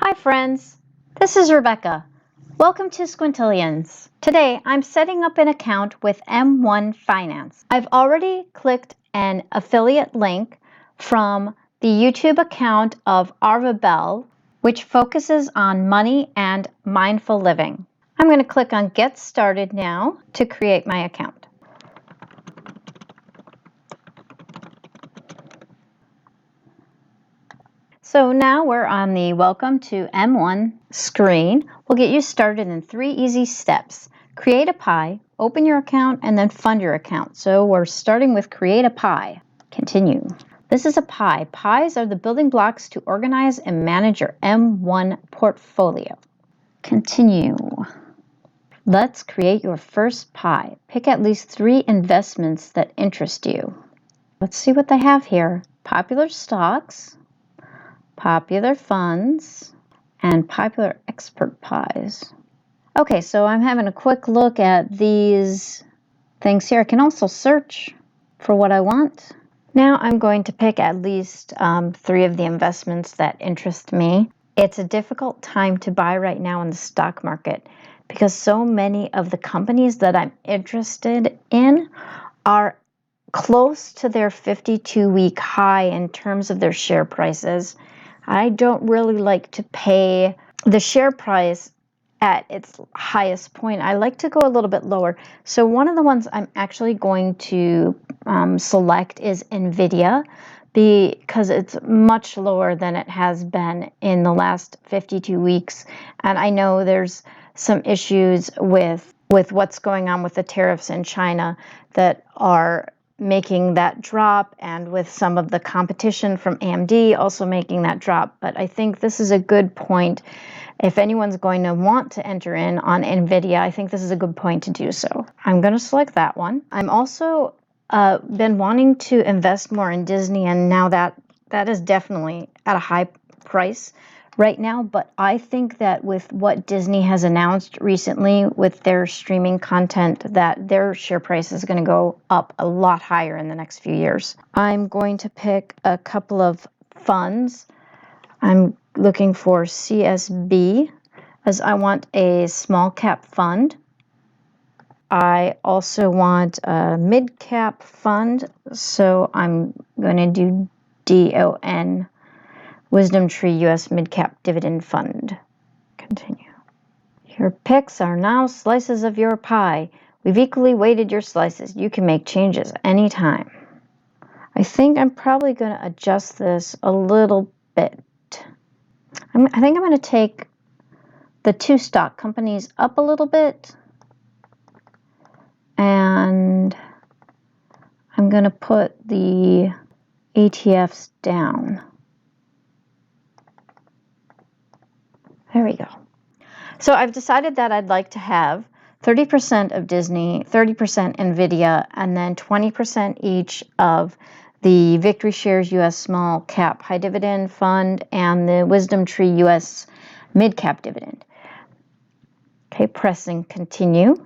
Hi friends, this is Rebecca. Welcome to Squintillions. Today I'm setting up an account with M1 Finance. I've already clicked an affiliate link from the YouTube account of Arva Bell, which focuses on money and mindful living. I'm going to click on Get Started Now to create my account. So now we're on the Welcome to M1 screen. We'll get you started in 3 easy steps. Create a pie, open your account, and then fund your account. So we're starting with create a pie. Continue. This is a pie. Pies are the building blocks to organize and manage your M1 portfolio. Continue. Let's create your first pie. Pick at least 3 investments that interest you. Let's see what they have here. Popular stocks, popular funds, and popular expert pies. Okay, so I'm having a quick look at these things here. I can also search for what I want. Now I'm going to pick at least 3 of the investments that interest me. It's a difficult time to buy right now in the stock market because so many of the companies that I'm interested in are close to their 52-week high in terms of their share prices. I don't really like to pay the share price at its highest point. I like to go a little bit lower. So one of the ones I'm actually going to select is NVIDIA because it's much lower than it has been in the last 52 weeks. And I know there's some issues with what's going on with the tariffs in China that are making that drop, and with some of the competition from AMD also making that drop. But I think this is a good point. If anyone's going to want to enter in on NVIDIA, I think this is a good point to do so. I'm going to select that one. I'm also been wanting to invest more in Disney, and now that is definitely at a high price right now. But I think that with what Disney has announced recently with their streaming content, that their share price is going to go up a lot higher in the next few years. I'm going to pick a couple of funds. I'm looking for CSB, as I want a small cap fund. I also want a mid cap fund, so I'm going to do DON, Wisdom Tree US Mid Cap Dividend Fund. Continue. Your picks are now slices of your pie. We've equally weighted your slices. You can make changes anytime. I think I'm probably going to adjust this a little bit. I think I'm going to take the 2 stock companies up a little bit, and I'm going to put the ETFs down. There we go. So I've decided that I'd like to have 30% of Disney, 30% NVIDIA, and then 20% each of the Victory Shares US Small Cap High Dividend Fund and the Wisdom Tree US Mid Cap Dividend. Okay, pressing continue.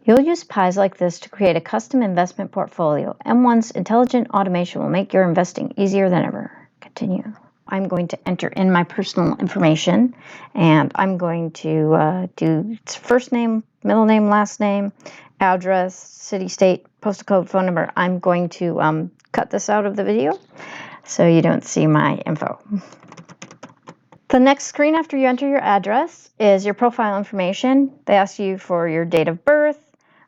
You'll use pies like this to create a custom investment portfolio. M1's intelligent automation will make your investing easier than ever. Continue. I'm going to enter in my personal information, and I'm going to do first name, middle name, last name, address, city, state, postal code, phone number. I'm going to cut this out of the video so you don't see my info. The next screen after you enter your address is your profile information. They ask you for your date of birth,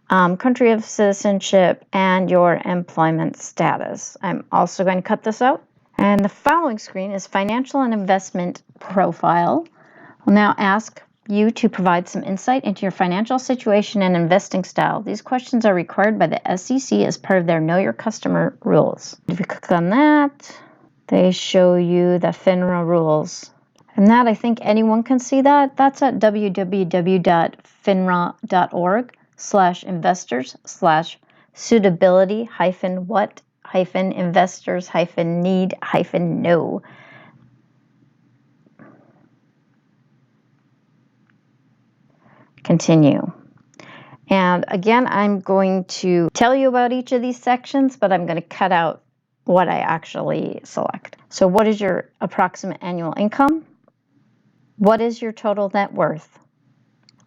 country of citizenship, and your employment status. I'm also going to cut this out. And the following screen is financial and investment profile. We'll now ask you to provide some insight into your financial situation and investing style. These questions are required by the SEC as part of their Know Your Customer rules. If you click on that, they show you the FINRA rules. And that, I think anyone can see that. That's at www.finra.org/investors/suitability-what-investors-need-no. Continue. And again, I'm going to tell you about each of these sections, but I'm going to cut out what I actually select. So what is your approximate annual income? What is your total net worth?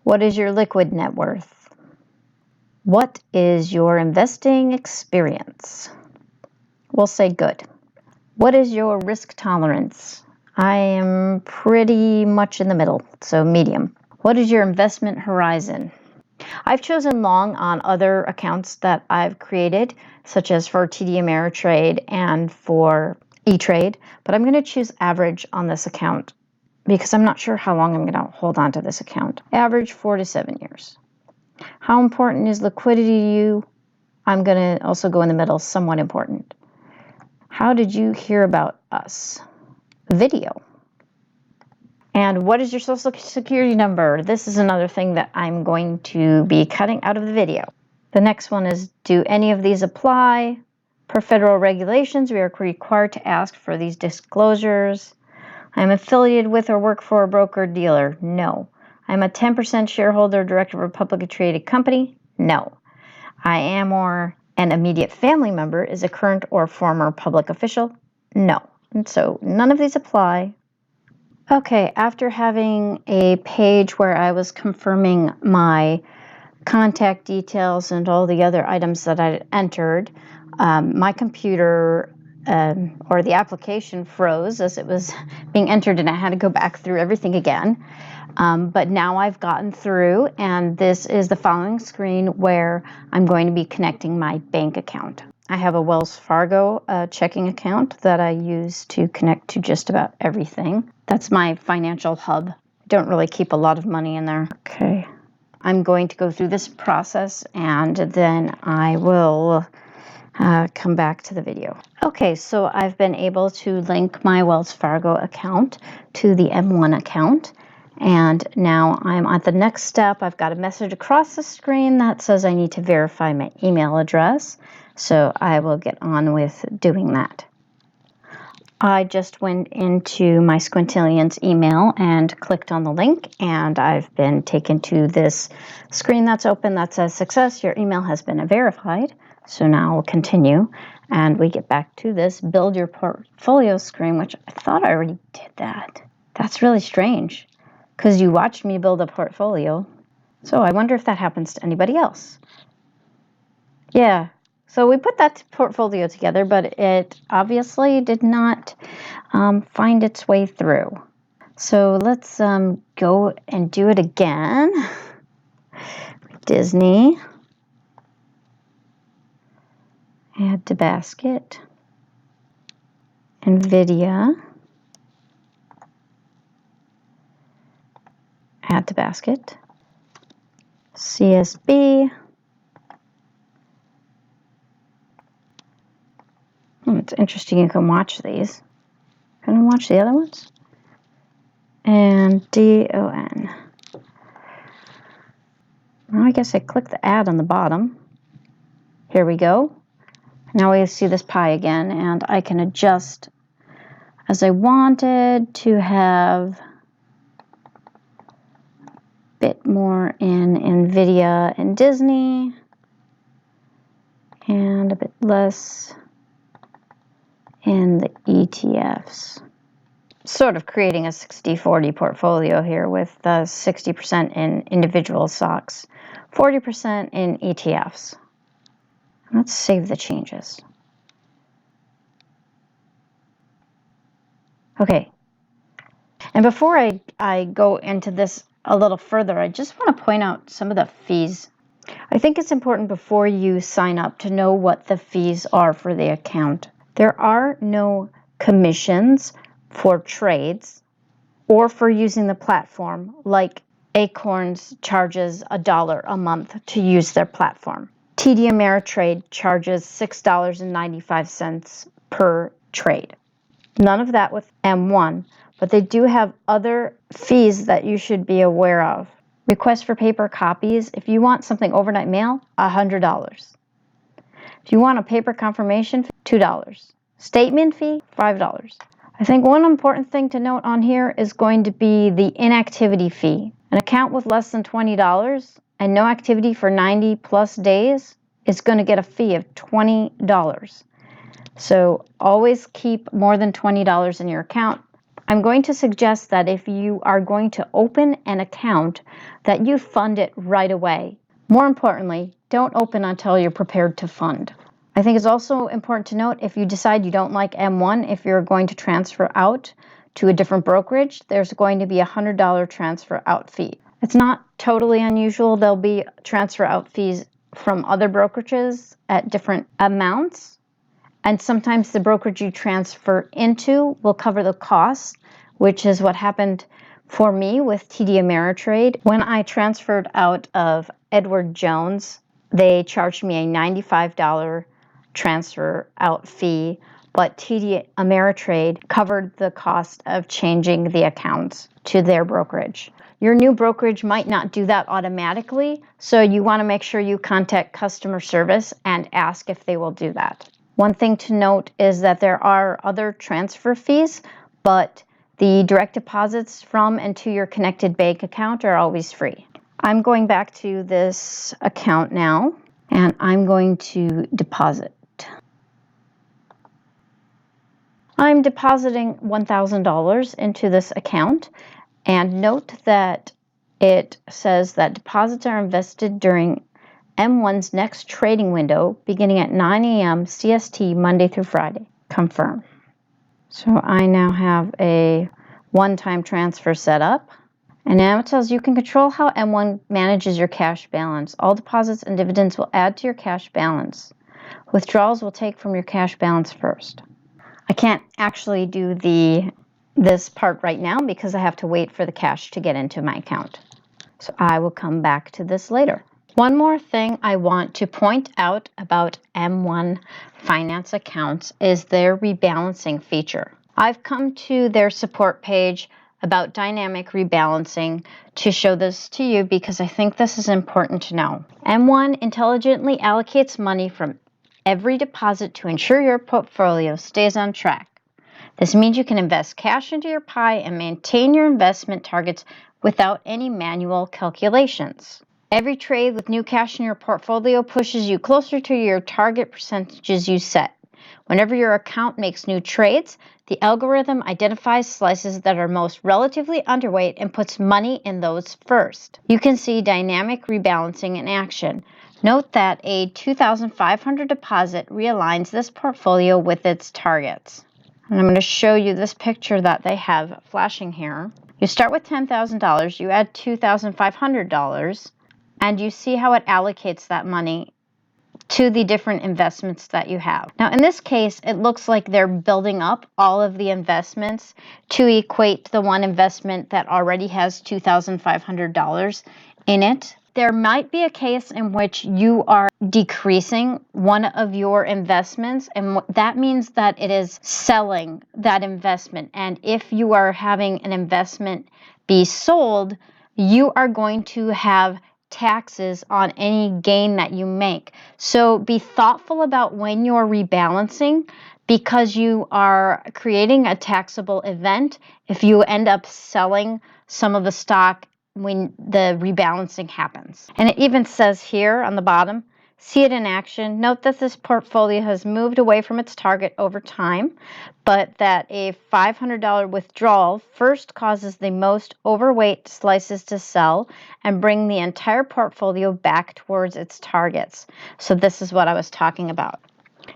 What is your liquid net worth? What is your investing experience? We'll say good. What is your risk tolerance? I am pretty much in the middle, so medium. What is your investment horizon? I've chosen long on other accounts that I've created, such as for TD Ameritrade and for E-Trade, but I'm going to choose average on this account because I'm not sure how long I'm going to hold on to this account. Average 4 to 7 years. How important is liquidity to you? I'm going to also go in the middle, somewhat important. How did you hear about us? Video. And what is your social security number? This is another thing that I'm going to be cutting out of the video. The next one is, do any of these apply? Per federal regulations, we are required to ask for these disclosures. I'm affiliated with or work for a broker dealer. No. I'm a 10% shareholder, director of a publicly traded company. No. I am or an immediate family member is a current or former public official. No. And so none of these apply. Okay, after having a page where I was confirming my contact details and all the other items that I entered, my computer or the application froze as it was being entered, and I had to go back through everything again. But now I've gotten through, and this is the following screen where I'm going to be connecting my bank account. I have a Wells Fargo checking account that I use to connect to just about everything. That's my financial hub. I don't really keep a lot of money in there. Okay. I'm going to go through this process and then I will come back to the video. Okay, so I've been able to link my Wells Fargo account to the M1 account. And now I'm at the next step. I've got a message across the screen that says I need to verify my email address. So I will get on with doing that. I just went into my Squintillions email and clicked on the link, and I've been taken to this screen that's open that says success, your email has been verified. So now we'll continue and we get back to this build your portfolio screen, which I thought I already did that. That's really strange because you watched me build a portfolio. So I wonder if that happens to anybody else. Yeah. So we put that portfolio together, but it obviously did not find its way through. So let's go and do it again. Disney. Add to basket. NVIDIA. Add to basket. CSB. It's interesting, you can watch these. Can I watch the other ones? And DON. Well, I guess I click the add on the bottom. Here we go. Now we see this pie again, and I can adjust as I wanted to have a bit more in NVIDIA and Disney, and a bit less in the ETFs. Sort of creating a 60-40 portfolio here with 60% in individual stocks, 40% in ETFs. Let's save the changes. Okay. And before I go into this a little further, I just want to point out some of the fees. I think it's important before you sign up to know what the fees are for the account. There are no commissions for trades or for using the platform, like Acorns charges $1 a month to use their platform. TD Ameritrade charges $6.95 per trade. None of that with M1, but they do have other fees that you should be aware of. Request for paper copies. If you want something overnight mail, $100. If you want a paper confirmation, $2. Statement fee, $5. I think one important thing to note on here is going to be the inactivity fee. An account with less than $20 and no activity for 90 plus days is going to get a fee of $20. So always keep more than $20 in your account. I'm going to suggest that if you are going to open an account, that you fund it right away. More importantly, don't open until you're prepared to fund. I think it's also important to note, if you decide you don't like M1, if you're going to transfer out to a different brokerage, there's going to be a $100 transfer out fee. It's not totally unusual. There'll be transfer out fees from other brokerages at different amounts. And sometimes the brokerage you transfer into will cover the cost, which is what happened for me with TD Ameritrade. When I transferred out of Edward Jones, they charged me a $95 transfer out fee, but TD Ameritrade covered the cost of changing the accounts to their brokerage. Your new brokerage might not do that automatically, so you want to make sure you contact customer service and ask if they will do that. One thing to note is that there are other transfer fees, but the direct deposits from and to your connected bank account are always free. I'm going back to this account now, and I'm going to deposit. I'm depositing $1,000 into this account, and note that it says that deposits are invested during M1's next trading window beginning at 9 a.m. CST Monday through Friday. Confirm. So I now have a one-time transfer set up. And now it tells you can control how M1 manages your cash balance. All deposits and dividends will add to your cash balance. Withdrawals will take from your cash balance first. I can't actually do this part right now because I have to wait for the cash to get into my account. So I will come back to this later. One more thing I want to point out about M1 finance accounts is their rebalancing feature. I've come to their support page about dynamic rebalancing to show this to you because I think this is important to know. M1 intelligently allocates money from every deposit to ensure your portfolio stays on track. This means you can invest cash into your pie and maintain your investment targets without any manual calculations. Every trade with new cash in your portfolio pushes you closer to your target percentages you set. Whenever your account makes new trades, the algorithm identifies slices that are most relatively underweight and puts money in those first. You can see dynamic rebalancing in action. Note that a $2,500 deposit realigns this portfolio with its targets. And I'm going to show you this picture that they have flashing here. You start with $10,000, you add $2,500, and you see how it allocates that money to the different investments that you have. Now, in this case, it looks like they're building up all of the investments to equate the one investment that already has $2,500 in it. There might be a case in which you are decreasing one of your investments, and that means that it is selling that investment. And if you are having an investment be sold, you are going to have taxes on any gain that you make. So be thoughtful about when you're rebalancing, because you are creating a taxable event if you end up selling some of the stock when the rebalancing happens. And it even says here on the bottom, see it in action. Note that this portfolio has moved away from its target over time, but that a $500 withdrawal first causes the most overweight slices to sell and bring the entire portfolio back towards its targets. So this is what I was talking about.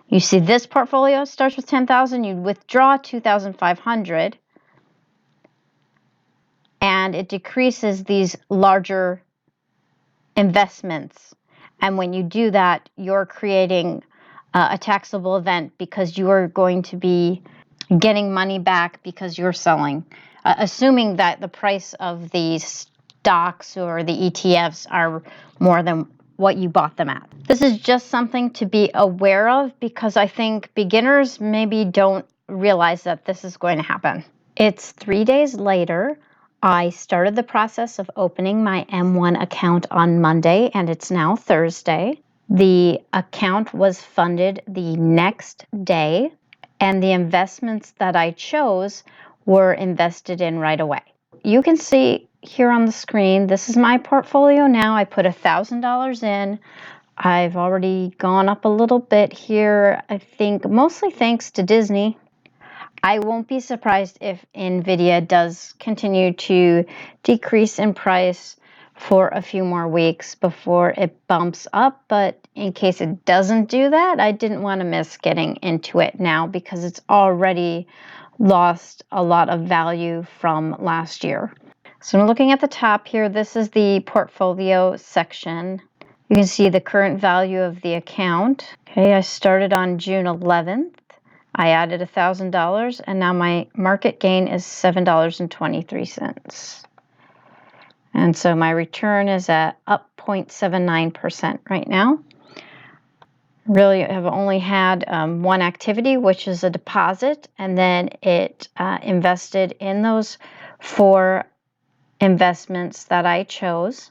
You see this portfolio starts with 10,000, you withdraw 2,500, and it decreases these larger investments. And when you do that, you're creating a taxable event because you are going to be getting money back because you're selling, assuming that the price of the stocks or the ETFs are more than what you bought them at. This is just something to be aware of because I think beginners maybe don't realize that this is going to happen. It's 3 days later. I started the process of opening my M1 account on Monday, and it's now Thursday. The account was funded the next day, and the investments that I chose were invested in right away. You can see here on the screen, this is my portfolio now. I put $1,000 in. I've already gone up a little bit here, I think mostly thanks to Disney. I won't be surprised if NVIDIA does continue to decrease in price for a few more weeks before it bumps up, but in case it doesn't do that, I didn't want to miss getting into it now because it's already lost a lot of value from last year. So I'm looking at the top here. This is the portfolio section. You can see the current value of the account. Okay, I started on June 11th. I added $1,000 and now my market gain is $7.23. And so my return is at up 0.79% right now. Really have only had one activity, which is a deposit, and then it invested in those 4 investments that I chose.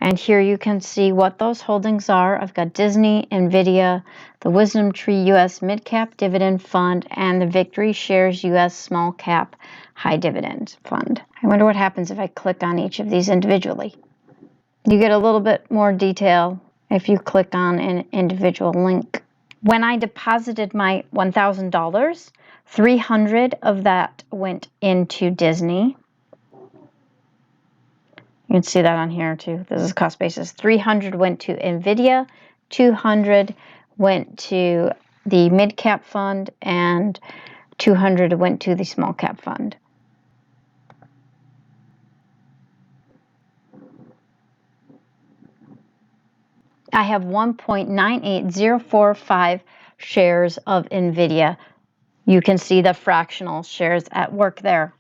And here you can see what those holdings are. I've got Disney, NVIDIA, the Wisdom Tree US Mid Cap Dividend Fund, and the Victory Shares US Small Cap High Dividend Fund. I wonder what happens if I click on each of these individually. You get a little bit more detail if you click on an individual link. When I deposited my $1,000, 300 of that went into Disney. You can see that on here too. This is cost basis. 300 went to NVIDIA, 200 went to the mid cap fund, and 200 went to the small cap fund. I have 1.98045 shares of NVIDIA. You can see the fractional shares at work there.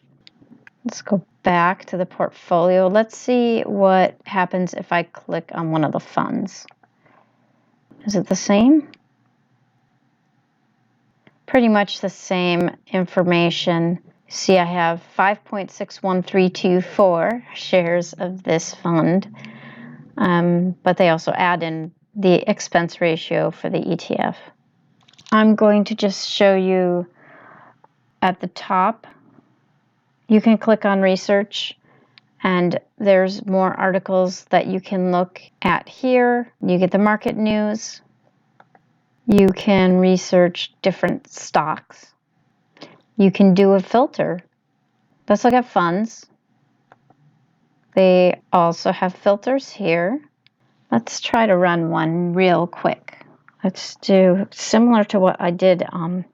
Let's go back to the portfolio. Let's see what happens if I click on one of the funds. Is it the same? Pretty much the same information. See, I have 5.61324 shares of this fund, but they also add in the expense ratio for the ETF. I'm going to just show you at the top. You can click on research and there's more articles that you can look at here. You get the market news. You can research different stocks. You can do a filter. Let's look at funds. They also have filters here. Let's try to run one real quick. Let's do similar to what I did on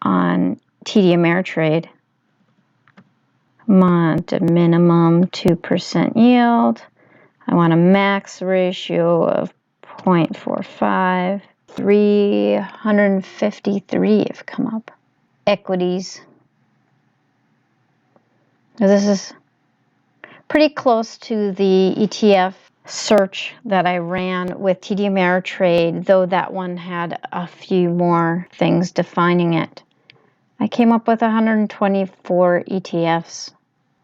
TD Ameritrade. I want a minimum 2% yield. I want a max ratio of 0.45. 353 have come up. Equities. This is pretty close to the ETF search that I ran with TD Ameritrade, though that one had a few more things defining it. I came up with 124 ETFs.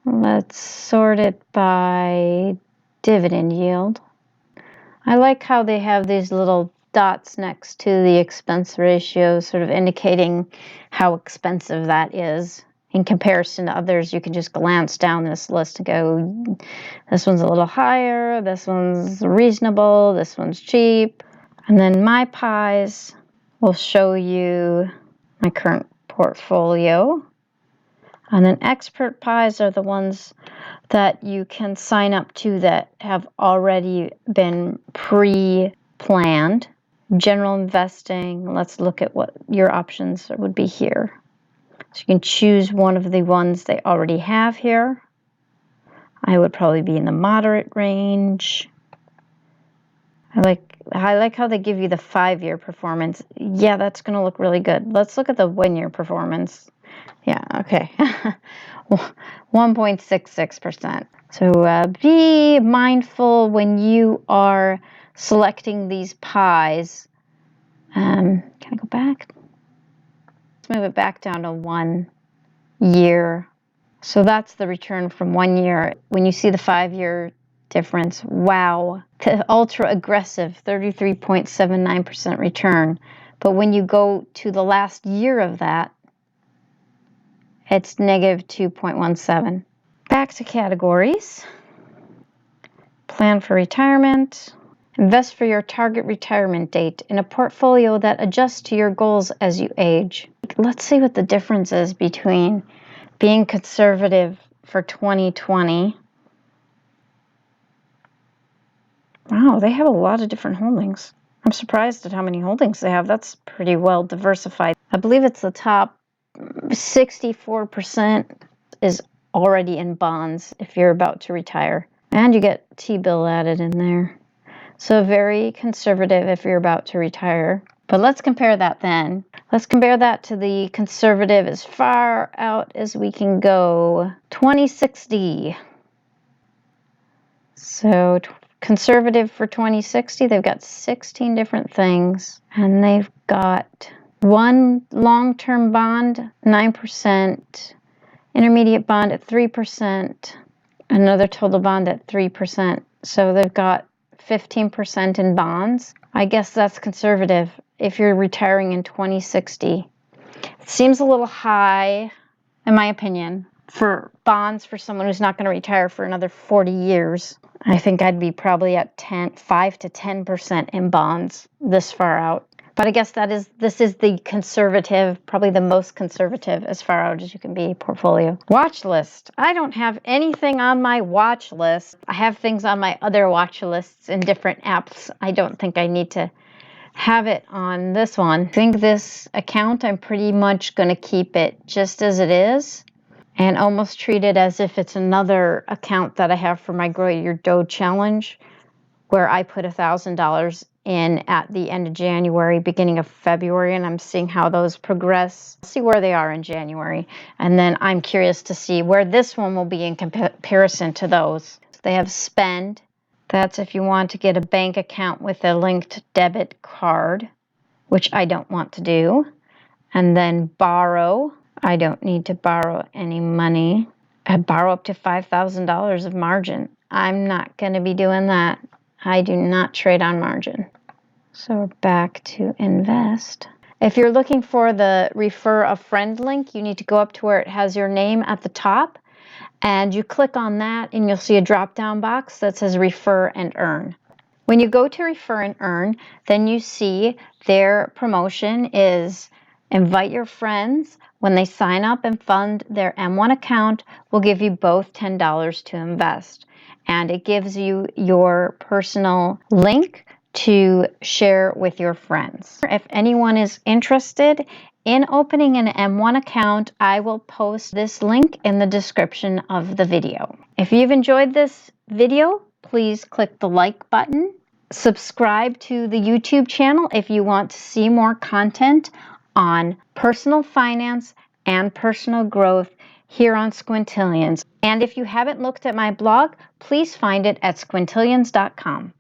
Let's sort it by dividend yield. I like how they have these little dots next to the expense ratio, sort of indicating how expensive that is. In comparison to others, you can just glance down this list and go, this one's a little higher, this one's reasonable, this one's cheap. And then my pies will show you my current portfolio. And then expert pies are the ones that you can sign up to that have already been pre-planned. General investing, let's look at what your options would be here. So you can choose one of the ones they already have here. I would probably be in the moderate range. I like how they give you the 5-year performance. Yeah, that's going to look really good. Let's look at the 1-year performance. Yeah, okay. 1.66%. So be mindful when you are selecting these pies. Can I go back? Let's move it back down to 1 year. So that's the return from 1 year. When you see the 5-year difference, wow, the ultra aggressive 33.79% return. But when you go to the last year of that, it's negative 2.17. Back to categories. Plan for retirement. Invest for your target retirement date in a portfolio that adjusts to your goals as you age. Let's see what the difference is between being conservative for 2020. Wow, they have a lot of different holdings. I'm surprised at how many holdings they have. That's pretty well diversified. I believe it's the top 64% is already in bonds if you're about to retire. And you get T-bill added in there. So very conservative if you're about to retire. But let's compare that then. Let's compare that to the conservative as far out as we can go. 2060. So conservative for 2060, they've got 16 different things. And they've got one long-term bond, 9%, intermediate bond at 3%, another total bond at 3%. So they've got 15% in bonds. I guess that's conservative if you're retiring in 2060. It seems a little high, in my opinion, for bonds for someone who's not going to retire for another 40 years. I think I'd be probably at 5 to 10% in bonds this far out. But I guess this is the conservative, probably the most conservative as far out as you can be portfolio. Watch list. I don't have anything on my watch list. I have things on my other watch lists in different apps. I don't think I need to have it on this one. I think this account, I'm pretty much going to keep it just as it is and almost treat it as if it's another account that I have for my Grow Your Dough Challenge, where I put $1,000 in at the end of January, beginning of February, and I'm seeing how those progress. See where they are in January. And then I'm curious to see where this one will be in comparison to those. They have spend. That's if you want to get a bank account with a linked debit card, which I don't want to do. And then borrow. I don't need to borrow any money. I borrow up to $5,000 of margin. I'm not going to be doing that. I do not trade on margin. So we're back to invest. If you're looking for the refer a friend link, you need to go up to where it has your name at the top, and you click on that and you'll see a drop-down box that says refer and earn. When you go to refer and earn, then you see their promotion is invite your friends. When they sign up and fund their M1 account, we'll give you both $10 to invest. And it gives you your personal link to share with your friends. If anyone is interested in opening an M1 account, I will post this link in the description of the video. If you've enjoyed this video, please click the like button. Subscribe to the YouTube channel if you want to see more content on personal finance and personal growth here on Squintillions. And if you haven't looked at my blog, please find it at squintillions.com.